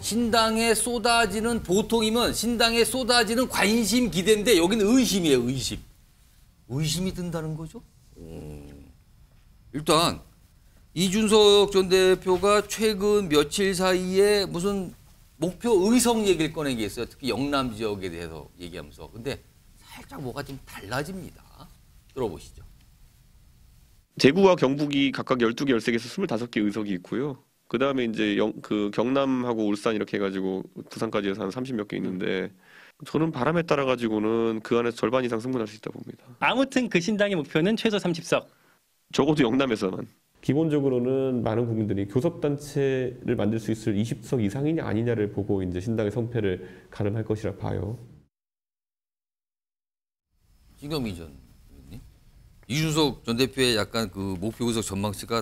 신당에 쏟아지는 보통이면 신당에 쏟아지는 관심 기대인데 여기는 의심이에요. 의심. 의심이 든다는 거죠. 일단 이준석 전 대표가 최근 며칠 사이에 무슨 목표 의석 얘기를 꺼낸 게 있어요. 특히 영남 지역에 대해서 얘기하면서. 근데 살짝 뭐가 좀 달라집니다. 들어보시죠. 대구와 경북이 각각 12개, 13개에서 25개 의석이 있고요. 그다음에 이제 경남하고 울산 이렇게 해가지고 부산까지 해서 한 30몇 개 있는데 저는 바람에 따라 가지고는 그 안에서 절반 이상 승분할 수 있다 봅니다. 아무튼 그 신당의 목표는 최소 30석. 적어도 영남에서만. 기본적으로는 많은 국민들이 교섭단체를 만들 수 있을 20석 이상이냐 아니냐를 보고 이제 신당의 성패를 가름할 것이라 봐요. 신경민 전 의원님, 이준석 전 대표의 약간 그 목표 의석 전망치가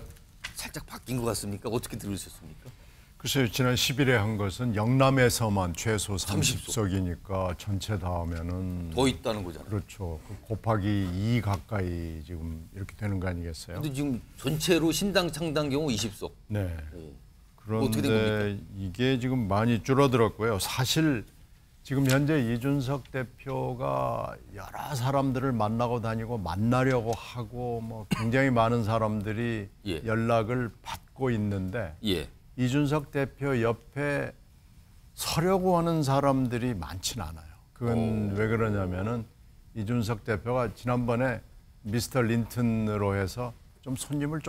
살짝 바뀐 것 같습니까? 어떻게 들으셨습니까? 글쎄요, 지난 10일에 한 것은 영남에서만 최소 30석이니까 전체 다 하면은 더 있다는 거잖아요. 그렇죠. 곱하기 2 가까이 지금 이렇게 되는 거 아니겠어요? 근데 지금 전체로 신당 창당 경우 20석. 네. 어떻게 된 그런데 이게 지금 많이 줄어들었고요. 사실 지금 현재 이준석 대표가 여러 사람들을 만나고 다니고 만나려고 하고 뭐 굉장히 많은 사람들이 예. 연락을 받고 있는데 예. 이준석 대표 옆에 서려고 하는 사람들이 많지는 않아요. 그건 왜 그러냐면은 이준석 대표가 지난번에 미스터 린튼으로 해서 좀 손님을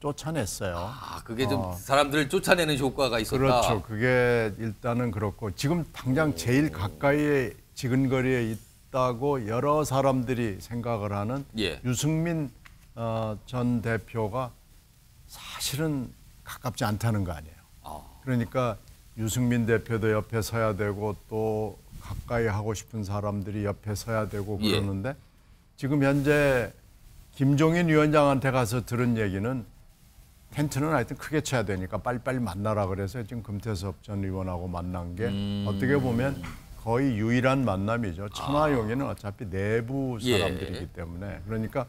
쫓아냈어요. 아, 그게 좀 사람들을 쫓아내는 효과가 있었다. 그렇죠. 그게 일단은 그렇고 지금 당장 제일 가까이에 지근거리에 있다고 여러 사람들이 생각을 하는 예. 유승민 전 대표가 사실은 가깝지 않다는 거 아니에요. 그러니까 유승민 대표도 옆에 서야 되고 또 가까이 하고 싶은 사람들이 옆에 서야 되고 그러는데 지금 현재 김종인 위원장한테 가서 들은 얘기는 텐트는 하여튼 크게 쳐야 되니까 빨리빨리 만나라 그래서 지금 금태섭 전 의원하고 만난 게 어떻게 보면 거의 유일한 만남이죠. 천하용인은 어차피 내부 사람들이기 때문에 그러니까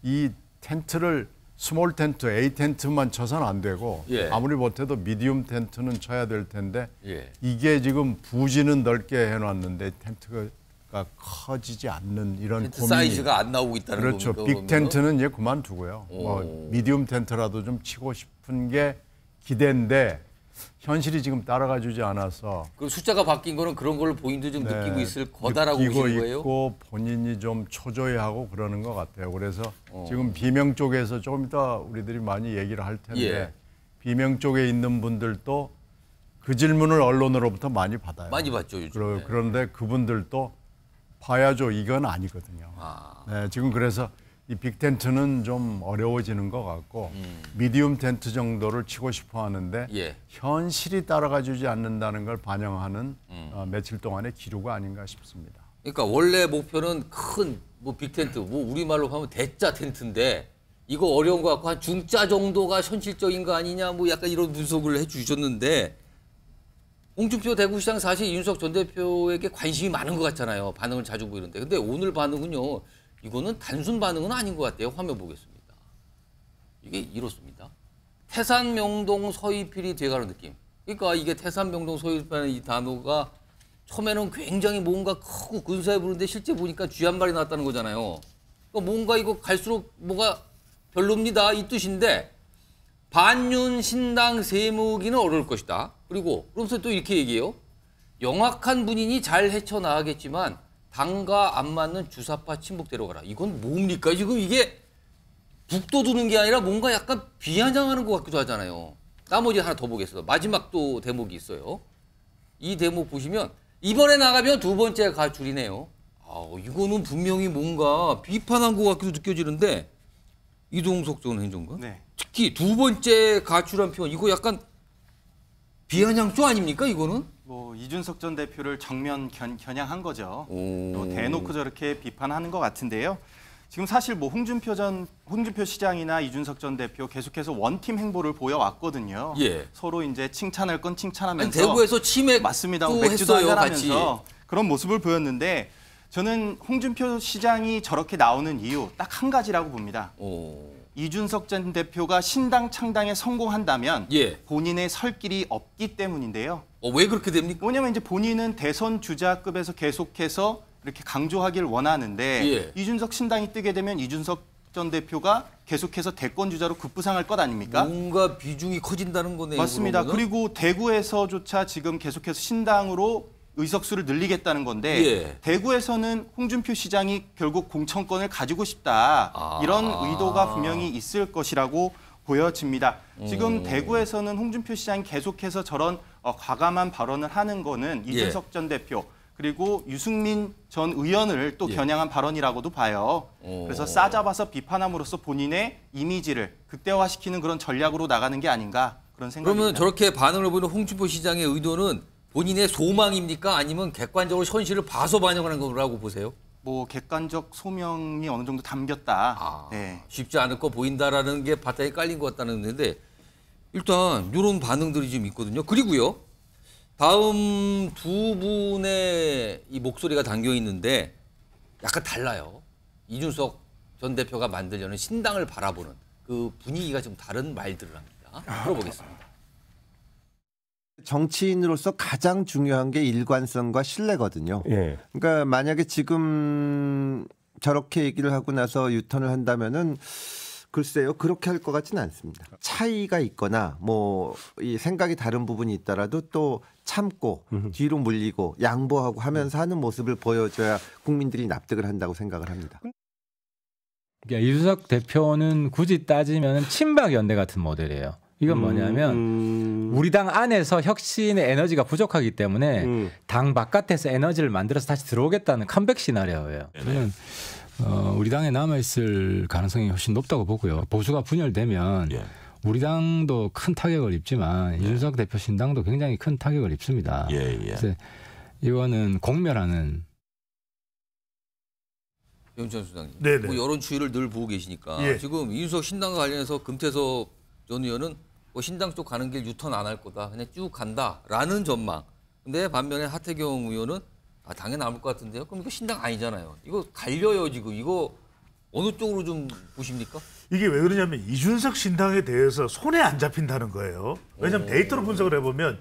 이 텐트를 스몰 텐트, A 텐트만 쳐서는 안 되고 아무리 못해도 미디움 텐트는 쳐야 될 텐데 이게 지금 부지는 넓게 해놨는데 텐트가 커지지 않는 이런 텐트 고민이 사이즈가 안 나오고 있다는 그렇죠. 겁니까, 빅 텐트는 이제 그만두고요. 뭐 미디움 텐트라도 좀 치고 싶은 게 기대인데 현실이 지금 따라가 주지 않아서 그 숫자가 바뀐 거는 그런 걸 본인도 좀 느끼고 있을 거다라고 보시는 거예요? 있고 본인이 좀 초조해하고 그러는 것 같아요. 그래서 지금 비명 쪽에서 조금 이따 우리들이 많이 얘기를 할 텐데 비명 쪽에 있는 분들도 그 질문을 언론으로부터 많이 받아요. 많이 받죠, 요즘. 그런데 그분들도 봐야죠. 이건 아니거든요. 네, 지금 그래서 이 빅텐트는 좀 어려워지는 것 같고 미디움 텐트 정도를 치고 싶어 하는데 현실이 따라가 주지 않는다는 걸 반영하는 며칠 동안의 기류가 아닌가 싶습니다. 그러니까 원래 목표는 큰 뭐 빅텐트, 뭐 우리말로 하면 대자 텐트인데 이거 어려운 것 같고 한 중자 정도가 현실적인 거 아니냐 뭐 약간 이런 분석을 해 주셨는데 홍준표 대구시장 사실 이준석 전 대표에게 관심이 많은 것 같잖아요. 반응을 자주 보이는데. 근데 오늘 반응은요. 이거는 단순 반응은 아닌 것 같아요. 화면 보겠습니다. 이게 이렇습니다. 태산, 명동, 서입필이 돼가는 느낌. 그러니까 이게 태산, 명동, 서입필이라는 이 단어가 처음에는 굉장히 뭔가 크고 근사해 보이는데 실제 보니까 쥐 한 마리 나왔다는 거잖아요. 그러니까 뭔가 이거 갈수록 뭐가 별로입니다. 이 뜻인데 반윤 신당 세무기는 어려울 것이다. 그리고 그러면서 또 이렇게 얘기해요. 영악한 분인이 잘 헤쳐나가겠지만 당과 안 맞는 주사파 친북 데려가라. 이건 뭡니까? 지금 이게 북돋우는 게 아니라 뭔가 약간 비아냥하는 것 같기도 하잖아요. 나머지 하나 더 보겠습니다. 마지막 또 대목이 있어요. 이 대목 보시면 이번에 나가면 두 번째 가출이네요. 이거는 분명히 뭔가 비판한 것 같기도 느껴지는데 이동석 전 행정관? 특히 두 번째 가출한 표현 이거 약간 비아냥조 아닙니까 이거는? 뭐 이준석 전 대표를 정면 겨냥한 거죠. 또 대놓고 저렇게 비판하는 것 같은데요. 지금 사실 뭐 홍준표 시장이나 이준석 전 대표 계속해서 원팀 행보를 보여왔거든요. 서로 이제 칭찬할 건 칭찬하면서 대구에서 치맥 맞습니다. 또 맥주도 했어요, 한잔하면서 그런 모습을 보였는데 저는 홍준표 시장이 저렇게 나오는 이유 딱 한 가지라고 봅니다. 이준석 전 대표가 신당 창당에 성공한다면 본인의 설 길이 없기 때문인데요. 왜 그렇게 됩니까? 뭐냐면 이제 본인은 대선 주자급에서 계속해서 이렇게 강조하길 원하는데 예. 이준석 신당이 뜨게 되면 이준석 전 대표가 계속해서 대권 주자로 급부상할 것 아닙니까? 뭔가 비중이 커진다는 거네요. 맞습니다. 그러면은? 그리고 대구에서조차 지금 계속해서 신당으로 의석수를 늘리겠다는 건데 예. 대구에서는 홍준표 시장이 결국 공천권을 가지고 싶다. 이런 의도가 분명히 있을 것이라고 보여집니다. 지금 대구에서는 홍준표 시장이 계속해서 저런 과감한 발언을 하는 거는 이준석 전 대표 그리고 유승민 전 의원을 또 겨냥한 발언이라고도 봐요. 그래서 싸잡아서 비판함으로써 본인의 이미지를 극대화시키는 그런 전략으로 나가는 게 아닌가 그런 생각입니다. 그러면 저렇게 반응을 보이는 홍준표 시장의 의도는 본인의 소망입니까? 아니면 객관적으로 현실을 봐서 반영하는 거라고 보세요? 뭐 객관적 소명이 어느 정도 담겼다. 네. 쉽지 않을 거 보인다라는 게 바탕에 깔린 것 같다는 건데 일단 이런 반응들이 좀 있거든요. 그리고요. 다음 두 분의 이 목소리가 담겨 있는데 약간 달라요. 이준석 전 대표가 만들려는 신당을 바라보는 그 분위기가 좀 다른 말들을 합니다. 들어보겠습니다. 정치인으로서 가장 중요한 게 일관성과 신뢰거든요. 예. 그러니까 만약에 지금 저렇게 얘기를 하고 나서 유턴을 한다면은 글쎄요 그렇게 할 것 같지는 않습니다. 차이가 있거나 뭐 이 생각이 다른 부분이 있더라도 또 참고 뒤로 물리고 양보하고 하면서 하는 모습을 보여줘야 국민들이 납득을 한다고 생각을 합니다. 그러니까 이준석 대표는 굳이 따지면 친박 연대 같은 모델이에요. 이건 뭐냐면 우리 당 안에서 혁신의 에너지가 부족하기 때문에 당 바깥에서 에너지를 만들어서 다시 들어오겠다는 컴백 시나리오예요. 저는 우리 당에 남아있을 가능성이 훨씬 높다고 보고요. 보수가 분열되면 우리 당도 큰 타격을 입지만 이준석 대표 신당도 굉장히 큰 타격을 입습니다. 그래서 이거는 공멸하는. 배훈찬 수장님, 네네. 뭐 여론 추이를 늘 보고 계시니까 지금 이준석 신당과 관련해서 금태섭 전 의원은 뭐 신당 쪽 가는 길 유턴 안 할 거다. 그냥 쭉 간다라는 전망. 근데 반면에 하태경 의원은 당연히 남을 것 같은데요. 그럼 이거 신당 아니잖아요. 이거 갈려요 지금. 이거 어느 쪽으로 좀 보십니까? 이게 왜 그러냐면 이준석 신당에 대해서 손에 안 잡힌다는 거예요. 왜냐하면 데이터로 분석을 해보면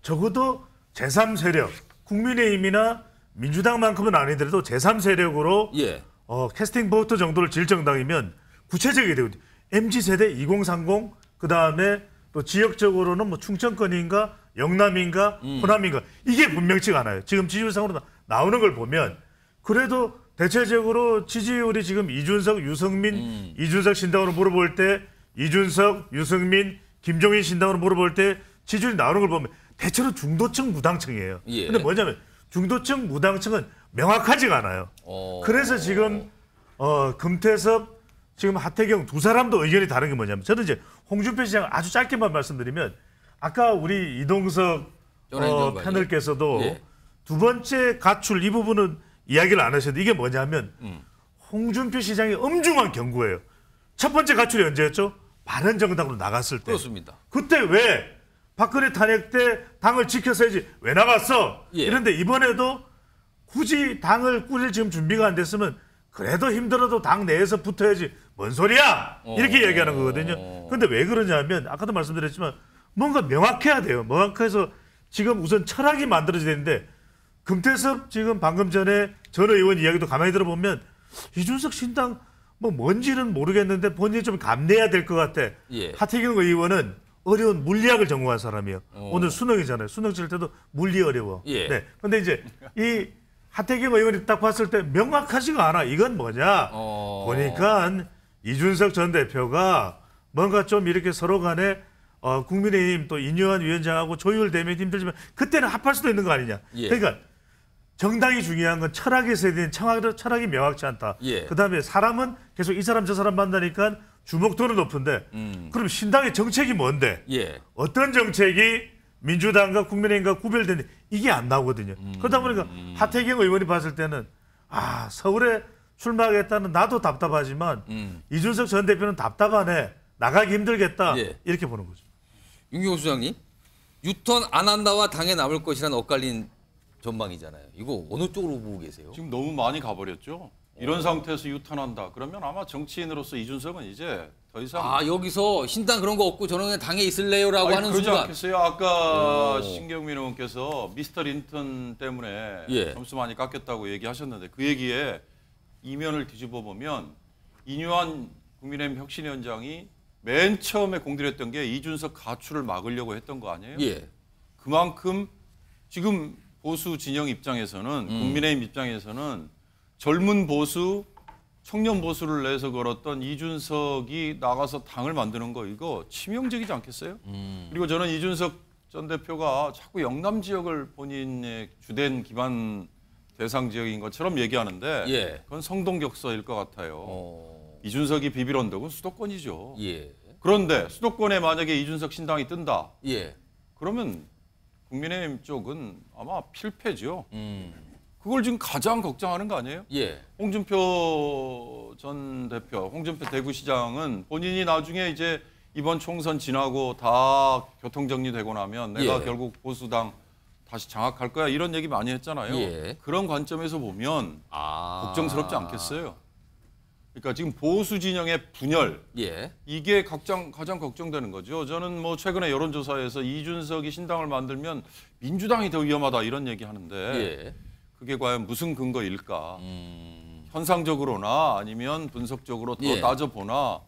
적어도 제3세력, 국민의힘이나 민주당만큼은 아니더라도 제3세력으로 캐스팅 보트 정도를 질 정당이면 구체적이 되거든요. MZ세대 2030 그다음에 또 지역적으로는 뭐 충청권인가 영남인가 호남인가 이게 분명치가 않아요. 지금 지지율상으로 나오는 걸 보면 그래도 대체적으로 지지율이 지금 이준석, 유승민, 이준석 신당으로 물어볼 때 이준석, 유승민, 김종인 신당으로 물어볼 때 지지율이 나오는 걸 보면 대체로 중도층 무당층이에요. 근데 뭐냐면 중도층 무당층은 명확하지가 않아요. 그래서 지금 금태섭 지금 하태경 두 사람도 의견이 다른 게 뭐냐면 저는 이제 홍준표 시장 아주 짧게만 말씀드리면 아까 우리 이동석 패널께서도 두 번째 가출 이 부분은 이야기를 안 하셨는데 이게 뭐냐면 홍준표 시장의 엄중한 경고예요. 첫 번째 가출이 언제였죠? 바른정당으로 나갔을 때. 그렇습니다. 그때 왜 박근혜 탄핵 때 당을 지켰어야지 왜 나갔어? 이런데 이번에도 굳이 당을 꾸릴 지금 준비가 안 됐으면 그래도 힘들어도 당 내에서 붙어야지 뭔 소리야 이렇게 얘기하는 거거든요. 그런데 왜 그러냐면 아까도 말씀드렸지만 뭔가 명확해야 돼요. 명확해서 지금 우선 철학이 만들어져야 되는데 금태섭 지금 방금 전에 전 의원 이야기도 가만히 들어보면 이준석 신당 뭐 뭔지는 모르겠는데 본인이 좀 감내해야 될 것 같아. 하태경 의원은 어려운 물리학을 전공한 사람이에요. 오늘 수능이잖아요. 수능 칠 때도 물리 어려워. 네. 근데 이제 이 하태경 의원이 딱 봤을 때 명확하지가 않아. 이건 뭐냐? 보니까 이준석 전 대표가 뭔가 좀 이렇게 서로 간에 국민의힘 또 인요한 위원장하고 조율되면 힘들지만 그때는 합할 수도 있는 거 아니냐. 그러니까 정당이 중요한 건 철학에 있어야 되는 철학이 명확치 않다. 그다음에 사람은 계속 이 사람 저 사람 만나니까 주목도는 높은데 그럼 신당의 정책이 뭔데? 어떤 정책이 민주당과 국민의힘과 구별되는데 이게 안 나오거든요. 그러다 보니까 하태경 의원이 봤을 때는 서울에 출마하겠다는 나도 답답하지만 이준석 전 대표는 답답하네. 나가기 힘들겠다. 이렇게 보는 거죠. 윤경호 수장님, 유턴 안 한다와 당에 남을 것이라는 엇갈린 전망이잖아요. 이거 어느 쪽으로 보고 계세요? 지금 너무 많이 가버렸죠. 이런 상태에서 유턴한다. 그러면 아마 정치인으로서 이준석은 이제 더 이상 여기서 신당 그런 거 없고 저는 그냥 당에 있을래요라고 하는 그러지 순간. 않겠어요? 아까 신경민 의원께서 미스터 린턴 때문에 점수 많이 깎였다고 얘기하셨는데 그 얘기에 이면을 뒤집어 보면 이뇨한 국민의힘 혁신위원장이 맨 처음에 공들였던 게 이준석 가출을 막으려고 했던 거 아니에요? 예. 그만큼 지금 보수 진영 입장에서는 국민의힘 입장에서는 젊은 보수, 청년 보수를 내서 걸었던 이준석이 나가서 당을 만드는 거 이거 치명적이지 않겠어요? 그리고 저는 이준석 전 대표가 자꾸 영남 지역을 본인의 주된 기반 대상 지역인 것처럼 얘기하는데 그건 성동격서일 것 같아요. 이준석이 비빌 언덕은 수도권이죠. 그런데 수도권에 만약에 이준석 신당이 뜬다. 그러면 국민의힘 쪽은 아마 필패죠. 그걸 지금 가장 걱정하는 거 아니에요? 홍준표 전 대표, 홍준표 대구시장은 본인이 나중에 이제 이번 총선 지나고 다 교통정리되고 나면 내가 결국 보수당 다시 장악할 거야 이런 얘기 많이 했잖아요. 그런 관점에서 보면 걱정스럽지 않겠어요? 그러니까 지금 보수 진영의 분열 이게 가장 걱정되는 거죠. 저는 뭐 최근에 여론조사에서 이준석이 신당을 만들면 민주당이 더 위험하다 이런 얘기 하는데 그게 과연 무슨 근거일까? 현상적으로나 아니면 분석적으로 더 따져보나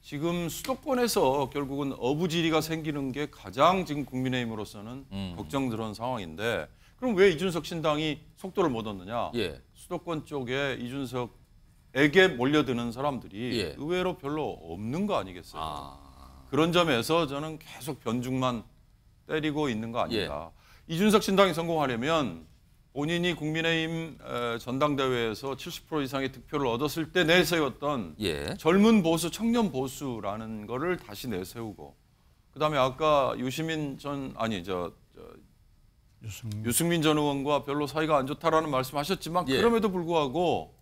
지금 수도권에서 결국은 어부지리가 생기는 게 가장 지금 국민의힘으로서는 걱정스러운 상황인데 그럼 왜 이준석 신당이 속도를 못 얻느냐? 수도권 쪽에 이준석에게 몰려드는 사람들이 의외로 별로 없는 거 아니겠어요? 그런 점에서 저는 계속 변죽만 때리고 있는 거 아닌가. 이준석 신당이 성공하려면 본인이 국민의힘 전당대회에서 70% 이상의 득표를 얻었을 때 내세웠던 젊은 보수, 청년 보수라는 거를 다시 내세우고 그다음에 아까 유승민 전 의원과 별로 사이가 안 좋다라는 말씀하셨지만 그럼에도 불구하고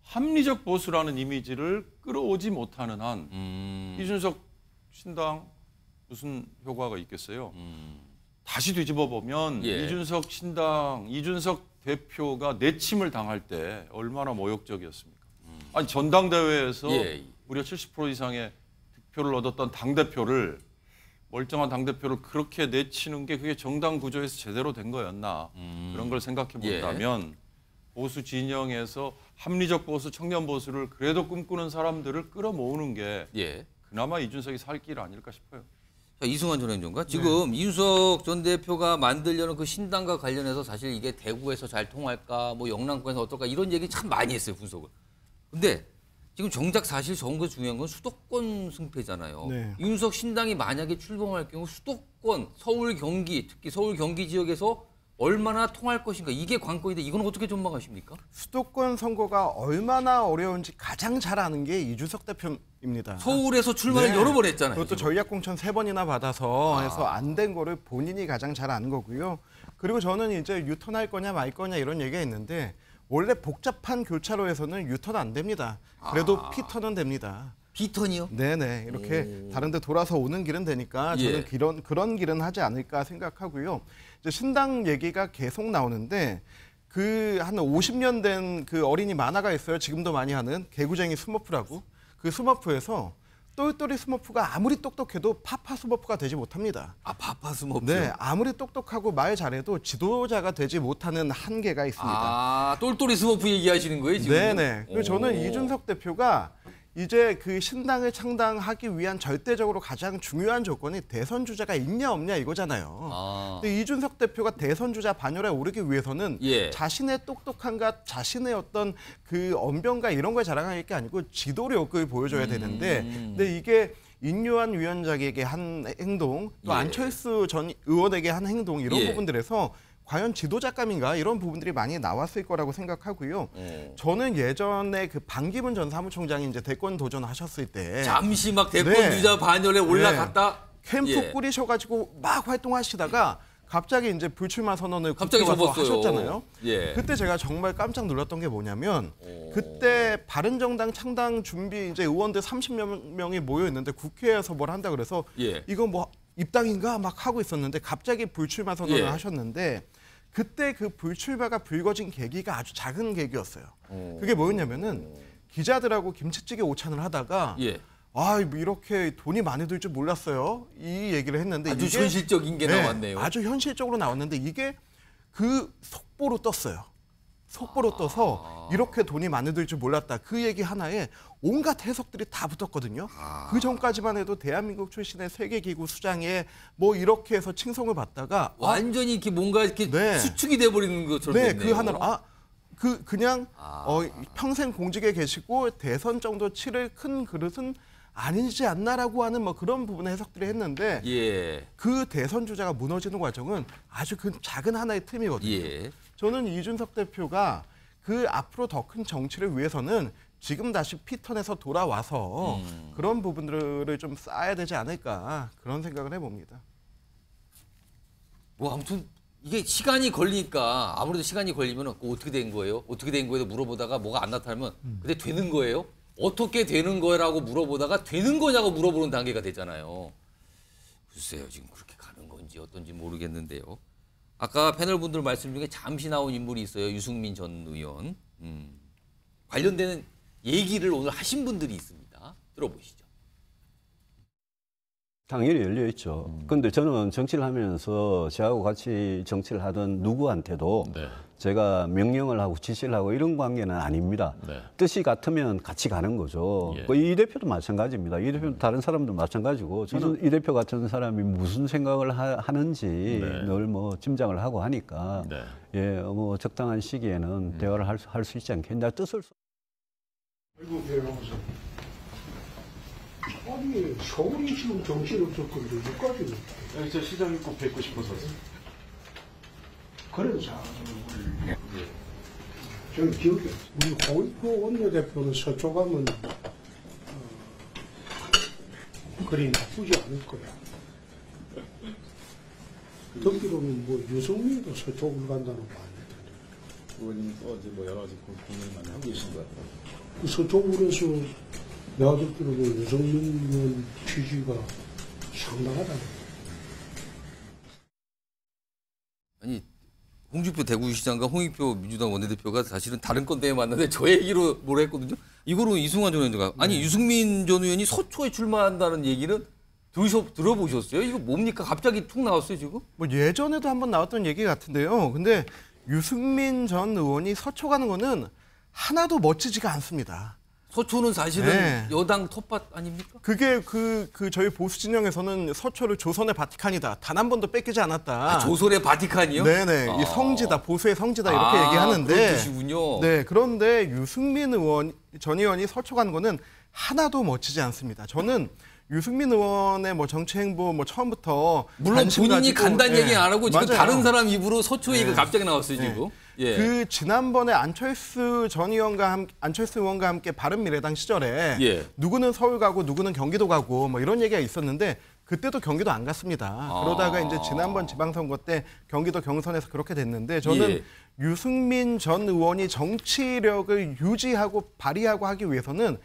합리적 보수라는 이미지를 끌어오지 못하는 한 이준석 신당 무슨 효과가 있겠어요? 다시 뒤집어 보면 이준석 신당, 이준석 대표가 내침을 당할 때 얼마나 모욕적이었습니까? 아니 전당대회에서 무려 70% 이상의 득표를 얻었던 당대표를 멀쩡한 당대표를 그렇게 내치는 게 그게 정당 구조에서 제대로 된 거였나 그런 걸 생각해 본다면 보수 진영에서 합리적 보수, 청년 보수를 그래도 꿈꾸는 사람들을 끌어모으는 게 그나마 이준석이 살 길 아닐까 싶어요. 자, 이승환 전 행정가 지금 이준석 전 대표가 만들려는 그 신당과 관련해서 사실 이게 대구에서 잘 통할까 뭐 영남권에서 어떨까 이런 얘기 참 많이 했어요 분석을. 근데 지금 정작 사실 정거 중요한 건 수도권 승패잖아요. 이준석 신당이 만약에 출범할 경우 수도권 서울 경기 특히 서울 경기 지역에서 얼마나 통할 것인가 이게 관건인데 이건 어떻게 전망하십니까? 수도권 선거가 얼마나 어려운지 가장 잘 아는 게 이준석 대표입니다. 서울에서 출마를 여러 번 했잖아요. 그것도 전략 공천 3번이나 받아서 해서 안 된 거를 본인이 가장 잘 아는 거고요. 그리고 저는 이제 유턴할 거냐 말 거냐 이런 얘기가 있는데 원래 복잡한 교차로에서는 유턴 안 됩니다. 그래도 피턴은 됩니다. 피턴이요? 네네. 이렇게 다른 데 돌아서 오는 길은 되니까 저는 그런 길은 하지 않을까 생각하고요. 이제 신당 얘기가 계속 나오는데 그 한 50년 된 그 어린이 만화가 있어요. 지금도 많이 하는 개구쟁이 스머프라고. 그 스머프에서 똘똘이 스머프가 아무리 똑똑해도 파파 스머프가 되지 못합니다. 파파 스머프? 네. 아무리 똑똑하고 말 잘해도 지도자가 되지 못하는 한계가 있습니다. 똘똘이 스머프 얘기하시는 거예요 지금? 네네. 그래서 저는 이준석 대표가 이제 그 신당을 창당하기 위한 절대적으로 가장 중요한 조건이 대선 주자가 있냐 없냐 이거잖아요. 근데 이준석 대표가 대선 주자 반열에 오르기 위해서는 자신의 똑똑함과 자신의 어떤 그 언변과 이런 걸 자랑할 게 아니고 지도력을 보여줘야 되는데 근데 이게 인요한 위원장에게 한 행동 또 안철수 전 의원에게 한 행동 이런 부분들에서 과연 지도자감인가 이런 부분들이 많이 나왔을 거라고 생각하고요. 저는 예전에 그 반기문 전 사무총장이 이제 대권 도전하셨을 때 잠시 막 대권 주자 반열에 올라갔다 캠프 꾸리셔가지고 막 활동하시다가 갑자기 이제 불출마 선언을 갑자기 하셨잖아요. 그때 제가 정말 깜짝 놀랐던 게 뭐냐면 그때 바른정당 창당 준비 이제 의원들 30여 명이 모여 있는데 국회에서 뭘 한다 그래서 이거 뭐 입당인가 막 하고 있었는데 갑자기 불출마 선언을 하셨는데 그때 그 불출마가 불거진 계기가 아주 작은 계기였어요. 그게 뭐였냐면은 기자들하고 김치찌개 오찬을 하다가 이렇게 돈이 많이 들 줄 몰랐어요. 이 얘기를 했는데 아주 이게 현실적인 게 나왔네요. 아주 현실적으로 나왔는데 이게 그 속보로 떴어요. 속보로 떠서 이렇게 돈이 많이 들 줄 몰랐다. 그 얘기 하나에 온갖 해석들이 다 붙었거든요. 그 전까지만 해도 대한민국 출신의 세계기구 수장에 뭐 이렇게 해서 칭송을 받다가 완전히 이렇게 뭔가 이렇게 수축이 돼버리는 것처럼 됐네요. 그 하나로 그냥 평생 공직에 계시고 대선 정도 치를 큰 그릇은 아니지 않나라고 하는 뭐 그런 부분의 해석들을 했는데 그 대선 주자가 무너지는 과정은 아주 그 작은 하나의 틈이거든요. 저는 이준석 대표가 그 앞으로 더 큰 정치를 위해서는 지금 다시 피턴에서 돌아와서 그런 부분들을 좀 쌓아야 되지 않을까 그런 생각을 해봅니다. 뭐 아무튼 이게 시간이 걸리니까 아무래도 시간이 걸리면 어떻게 된 거예요? 어떻게 된 거예요? 물어보다가 뭐가 안 나타나면 근데 되는 거예요? 어떻게 되는 거라고 물어보다가 되는 거냐고 물어보는 단계가 되잖아요. 글쎄요, 지금 그렇게 가는 건지 어떤지 모르겠는데요. 아까 패널 분들 말씀 중에 잠시 나온 인물이 있어요. 유승민 전 의원. 관련되는 얘기를 오늘 하신 분들이 있습니다. 들어보시죠. 당연히 열려 있죠. 그런데 저는 정치를 하면서 저하고 같이 정치를 하던 누구한테도 제가 명령을 하고 지시를 하고 이런 관계는 아닙니다. 뜻이 같으면 같이 가는 거죠. 이 대표도 마찬가지입니다. 이 대표도 다른 사람도 마찬가지고 저는 이 대표 같은 사람이 무슨 생각을 하는지 늘 뭐 짐작을 하고 하니까 뭐 적당한 시기에는 대화를 할 수 있지 않겠냐 뜻을. 아이고, 아니 서울이 지금 정치를 없었건데 여기까지 저 시장이 꼭 뵙고 싶어서 그래서 저는 기억이 우리 홍익표 원내대표는 서초 가면 그리 나쁘지 않을 거야. 듣기로는 뭐 유승민도 서쪽을 간다는 거 아니야. 의원님도 어제 뭐 여러 가지 고민을 많이 하고 계신 것 같아요. 서쪽으로 해서 내가 듣기로는 유승민 의원 취지가 상당하다. 아니 홍준표 대구시장과 홍익표 민주당 원내대표가 사실은 다른 건 때문에 만났는데 저 얘기로 뭐라 했거든요. 이거로 이승환 전 의원가 아니 유승민 전 의원이 서초에 출마한다는 얘기는 들어보셨어요? 이거 뭡니까? 갑자기 툭 나왔어요 지금? 뭐 예전에도 한번 나왔던 얘기 같은데요. 근데 유승민 전 의원이 서초 가는 거는 하나도 멋지지가 않습니다. 서초는 사실은 여당 텃밭 아닙니까? 그게 저희 보수 진영에서는 서초를 조선의 바티칸이다. 단 한 번도 뺏기지 않았다. 조선의 바티칸이요? 네네. 이 성지다. 보수의 성지다. 이렇게 얘기하는데. 그런 뜻이군요. 네. 그런데 유승민 전 의원이 서초 가는 거는 하나도 멋지지 않습니다. 저는 유승민 의원의 뭐 정치 행보 뭐 처음부터 물론 본인이 간다는 얘기는 안 하고 지금 맞아요. 다른 사람 입으로 서초 얘기가 갑자기 나왔어요 지금. 그 지난번에 안철수 의원과 함께 바른미래당 시절에 누구는 서울 가고 누구는 경기도 가고 뭐 이런 얘기가 있었는데 그때도 경기도 안 갔습니다. 그러다가 이제 지난번 지방선거 때 경기도 경선에서 그렇게 됐는데 저는 유승민 전 의원이 정치력을 유지하고 발휘하고 하기 위해서는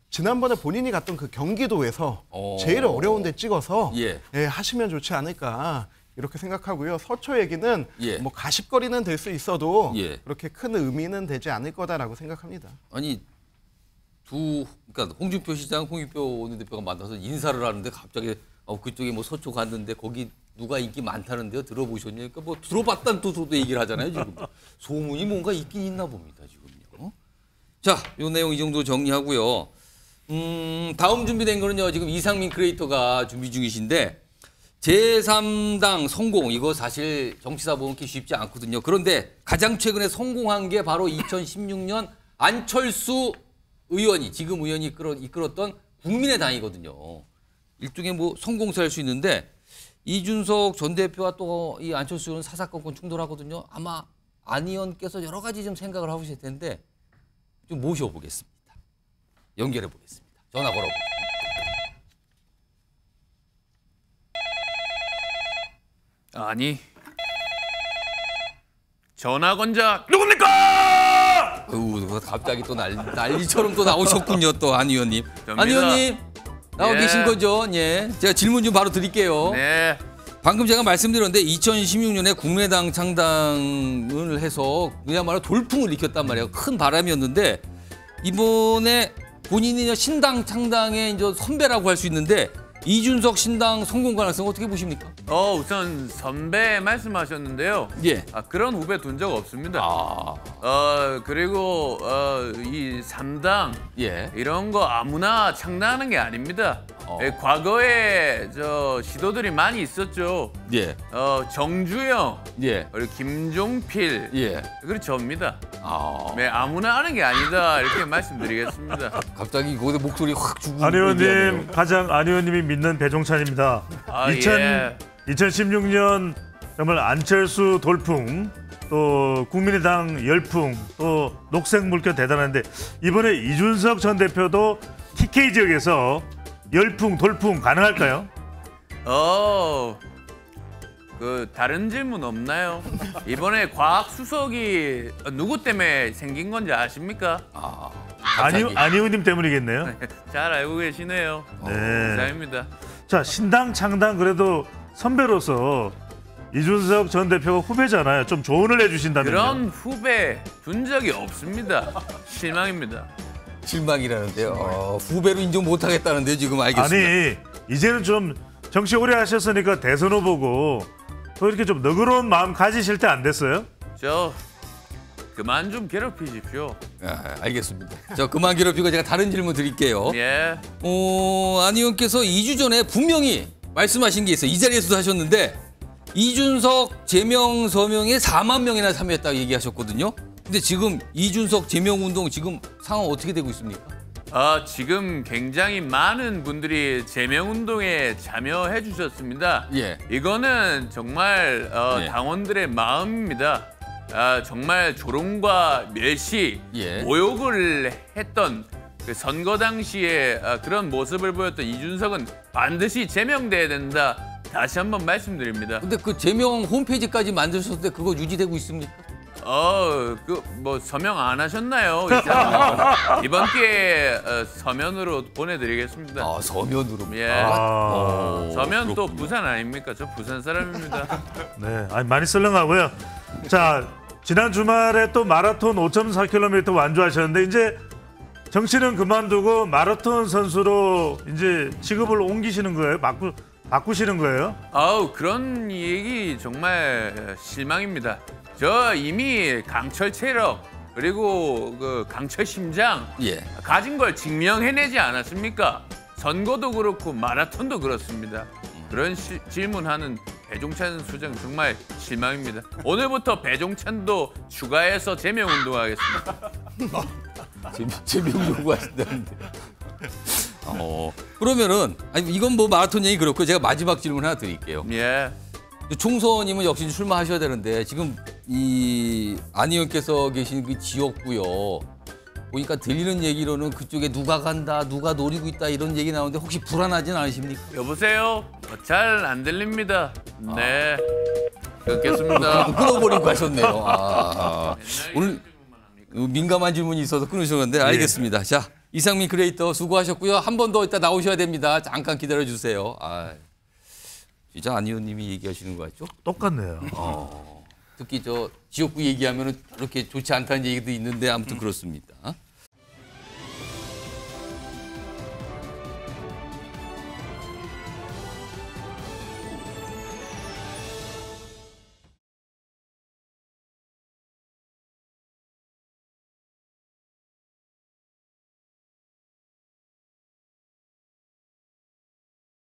지난번에 본인이 갔던 그 경기도에서 제일 어려운 데 찍어서 하시면 좋지 않을까 이렇게 생각하고요. 서초 얘기는 뭐 가십거리는 될 수 있어도 그렇게 큰 의미는 되지 않을 거다라고 생각합니다. 아니 그러니까 홍준표 시장, 홍익표 원내대표가 만나서 인사를 하는데 갑자기 그쪽에 뭐 서초 갔는데 거기 누가 인기 많다는데요. 들어보셨냐? 그러니까 뭐 들어봤다는 뜻으로도 얘기를 하잖아요. 지금 소문이 뭔가 있긴 있나 봅니다. 지금요. 자, 요 내용 이 정도 정리하고요. 다음 준비된 거는요. 지금 이상민 크리에이터가 준비 중이신데 제3당 성공 이거 사실 정치사 보기 쉽지 않거든요. 그런데 가장 최근에 성공한 게 바로 2016년 안철수 의원이 지금 의원이 이끌었던 국민의당이거든요. 일종의 뭐 성공세 할 수 있는데 이준석 전 대표와 또 이 안철수 의원은 사사건건 충돌하거든요. 아마 안 의원께서 여러 가지 좀 생각을 하고 계실 텐데 좀 모셔보겠습니다. 연결해 보겠습니다. 전화 걸어보죠. 아니 전화 건자 누굽니까? 갑자기 또 난리처럼 또 나오셨군요. 또 안 의원님. 안 의원님 나와 계신 거죠? 예. 제가 질문 좀 바로 드릴게요. 네. 방금 제가 말씀드렸는데 2016년에 국민의당 창당을 해서 그야말로 돌풍을 일으켰단 말이에요. 큰 바람이었는데 이번에 본인이 신당 창당의 이제 선배라고 할 수 있는데 이준석 신당 성공 가능성 어떻게 보십니까? 우선 선배 말씀하셨는데요. 예. 그런 후배 둔 적 없습니다. 그리고 이 3당 이런 거 아무나 창당하는 게 아닙니다. 과거에 저 시도들이 많이 있었죠. 예. 정주영, 예. 그리고 김종필, 그리고 저입니다. 네, 아무나 하는 게 아니다 이렇게 말씀드리겠습니다. 갑자기 거기서 목소리 확 죽고. 안 의원님 가장 안 의원님이 믿는 배종찬입니다. 2016년 정말 안철수 돌풍, 또 국민의당 열풍, 또 녹색 물결 대단한데 이번에 이준석 전 대표도 TK 지역에서 열풍, 돌풍 가능할까요? 다른 질문 없나요? 이번에 과학 수석이 누구 때문에 생긴 건지 아십니까? 안 의원님 때문이겠네요. 잘 알고 계시네요. 네. 감사합니다. 자, 신당 창당 그래도 선배로서 이준석 전 대표가 후배잖아요. 좀 조언을 해주신다면요. 그런 후배 둔 적이 없습니다. 실망입니다. 실망이라는데요. 후배로 인정 못하겠다는데요. 지금 알겠습니다. 아니 이제는 좀 정치 오래 하셨으니까 대선 후보고 또 이렇게 좀 너그러운 마음 가지실 때 안 됐어요? 저 그만 좀 괴롭히십시오. 알겠습니다. 저 그만 괴롭히고 제가 다른 질문 드릴게요. 예. 안 의원께서 2주 전에 분명히 말씀하신 게 있어요. 이 자리에서도 하셨는데 이준석 제명 서명에 4만 명이나 참여했다고 얘기하셨거든요. 근데 지금 이준석 제명 운동 지금 상황 어떻게 되고 있습니까? 지금 굉장히 많은 분들이 제명 운동에 참여해 주셨습니다. 이거는 정말 당원들의 마음입니다. 정말 조롱과 멸시, 모욕을 했던 그 선거 당시에 그런 모습을 보였던 이준석은 반드시 제명돼야 된다. 다시 한번 말씀드립니다. 근데 그 제명 홈페이지까지 만드셨을 때 그거 유지되고 있습니까? 뭐 서명 안 하셨나요? 이번 기회에 서면으로 보내드리겠습니다. 서면으로? 서면 또 부산 아닙니까? 저 부산 사람입니다. 네, 많이 썰렁하고요. 자, 지난 주말에 또 마라톤 5.4km 완주하셨는데 이제 정치는 그만두고 마라톤 선수로 이제 직업을 옮기시는 거예요? 바꾸시는 거예요? 그런 얘기 정말 실망입니다. 저 이미 강철 체력 그리고 그 강철 심장 가진 걸 증명해내지 않았습니까? 선거도 그렇고 마라톤도 그렇습니다. 그런 질문하는 배종찬 수장 정말 실망입니다. 오늘부터 배종찬도 추가해서 제명 운동하겠습니다. 제명 요구하신다는데. 그러면은 이건 뭐 마라톤 얘기 그렇고 제가 마지막 질문 하나 드릴게요. 총선이면 역시 출마하셔야 되는데 지금 이 안 의원께서 계신 그 지역구요 보니까 들리는 얘기로는 그쪽에 누가 간다, 누가 노리고 있다 이런 얘기 나오는데 혹시 불안하진 않으십니까? 여보세요? 잘 안 들립니다. 네. 끊겠습니다. 끊어버리고 가셨네요. 오늘 민감한 질문이 있어서 끊으셨는데 알겠습니다. 자, 이상민 크리에이터 수고하셨고요. 한 번 더 이따 나오셔야 됩니다. 잠깐 기다려주세요. 진짜 안 의원님이 얘기하시는 거 같죠? 똑같네요. 특히 저 지역구 얘기하면은 그렇게 좋지 않다는 얘기도 있는데 아무튼 그렇습니다.